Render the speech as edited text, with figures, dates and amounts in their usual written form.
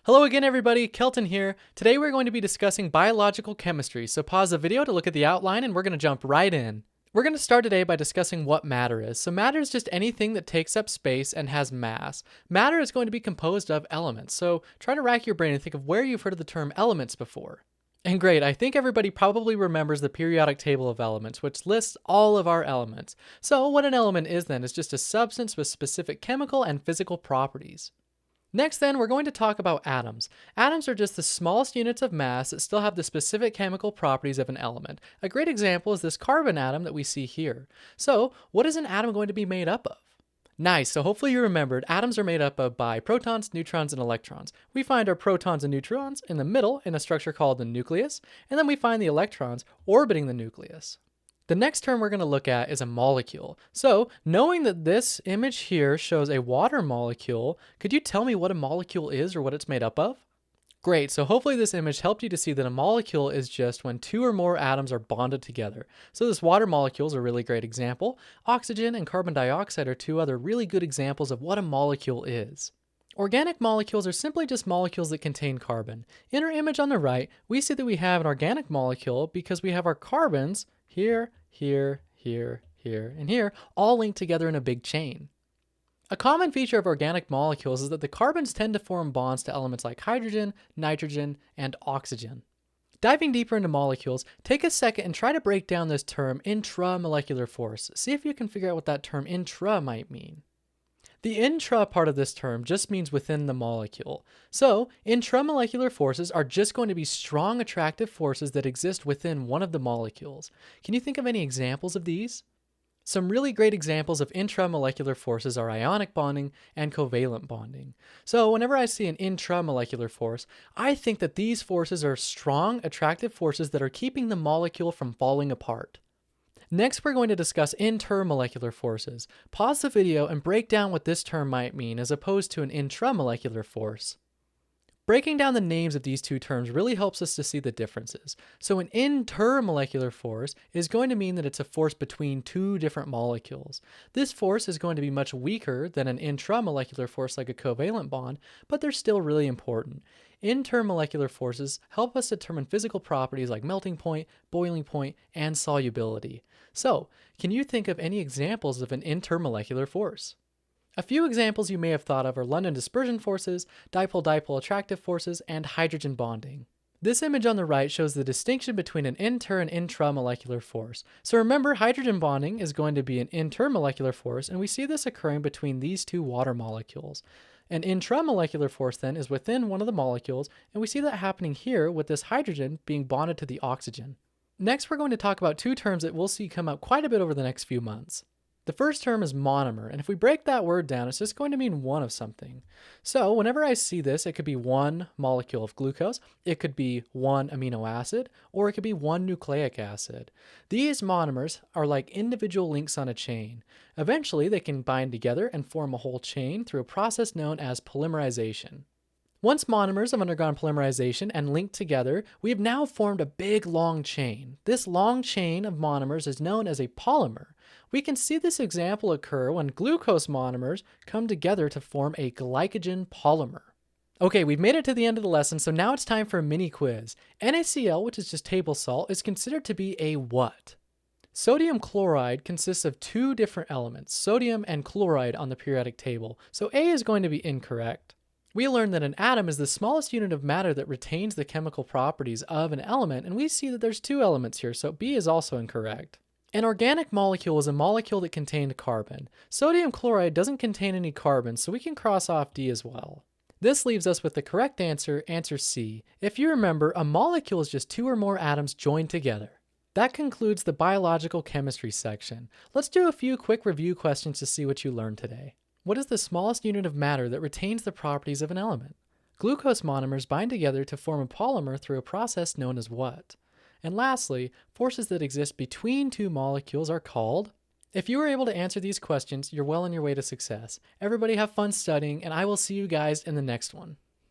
Hello again everybody, Kelton here. Today we're going to be discussing biological chemistry, so pause the video to look at the outline and we're going to jump right in. We're going to start today by discussing what matter is. So matter is just anything that takes up space and has mass. Matter is going to be composed of elements, so try to rack your brain and think of where you've heard of the term elements before. And great, I think everybody probably remembers the periodic table of elements, which lists all of our elements. So what an element is then is just a substance with specific chemical and physical properties. Next then, we're going to talk about atoms. Atoms are just the smallest units of mass that still have the specific chemical properties of an element. A great example is this carbon atom that we see here. So, what is an atom going to be made up of? Nice, so hopefully you remembered atoms are made up of by protons, neutrons, and electrons. We find our protons and neutrons in the middle in a structure called the nucleus, and then we find the electrons orbiting the nucleus. The next term we're going to look at is a molecule. So, knowing that this image here shows a water molecule, could you tell me what a molecule is or what it's made up of? Great, so hopefully this image helped you to see that a molecule is just when two or more atoms are bonded together. So this water molecule is a really great example. Oxygen and carbon dioxide are two other really good examples of what a molecule is. Organic molecules are simply just molecules that contain carbon. In our image on the right, we see that we have an organic molecule because we have our carbons here, here, here, here, and here, all linked together in a big chain. A common feature of organic molecules is that the carbons tend to form bonds to elements like hydrogen, nitrogen, and oxygen. Diving deeper into molecules, take a second and try to break down this term intramolecular force. See if you can figure out what that term intra might mean. The intra part of this term just means within the molecule. So, intramolecular forces are just going to be strong attractive forces that exist within one of the molecules. Can you think of any examples of these? Some really great examples of intramolecular forces are ionic bonding and covalent bonding. So whenever I see an intramolecular force, I think that these forces are strong attractive forces that are keeping the molecule from falling apart. Next, we're going to discuss intermolecular forces. Pause the video and break down what this term might mean as opposed to an intramolecular force. Breaking down the names of these two terms really helps us to see the differences. So an intermolecular force is going to mean that it's a force between two different molecules. This force is going to be much weaker than an intramolecular force like a covalent bond, but they're still really important. Intermolecular forces help us determine physical properties like melting point, boiling point, and solubility. So, can you think of any examples of an intermolecular force? A few examples you may have thought of are London dispersion forces, dipole-dipole attractive forces, and hydrogen bonding. This image on the right shows the distinction between an inter and intramolecular force. So remember, hydrogen bonding is going to be an intermolecular force, and we see this occurring between these two water molecules. An intramolecular force then is within one of the molecules, and we see that happening here with this hydrogen being bonded to the oxygen. Next, we're going to talk about two terms that we'll see come up quite a bit over the next few months. The first term is monomer, and if we break that word down, it's just going to mean one of something. So whenever I see this, it could be one molecule of glucose, it could be one amino acid, or it could be one nucleic acid. These monomers are like individual links on a chain. Eventually, they can bind together and form a whole chain through a process known as polymerization. Once monomers have undergone polymerization and linked together, we have now formed a big long chain. This long chain of monomers is known as a polymer. We can see this example occur when glucose monomers come together to form a glycogen polymer. Okay, we've made it to the end of the lesson, so now it's time for a mini quiz. NaCl, which is just table salt, is considered to be a what? Sodium chloride consists of two different elements, sodium and chloride on the periodic table, so A is going to be incorrect. We learned that an atom is the smallest unit of matter that retains the chemical properties of an element, and we see that there's two elements here, so B is also incorrect. An organic molecule is a molecule that contained carbon. Sodium chloride doesn't contain any carbon, so we can cross off D as well. This leaves us with the correct answer, answer C. If you remember, a molecule is just two or more atoms joined together. That concludes the biological chemistry section. Let's do a few quick review questions to see what you learned today. What is the smallest unit of matter that retains the properties of an element? Glucose monomers bind together to form a polymer through a process known as what? And lastly, forces that exist between two molecules are called? If you were able to answer these questions, you're well on your way to success. Everybody have fun studying, and I will see you guys in the next one.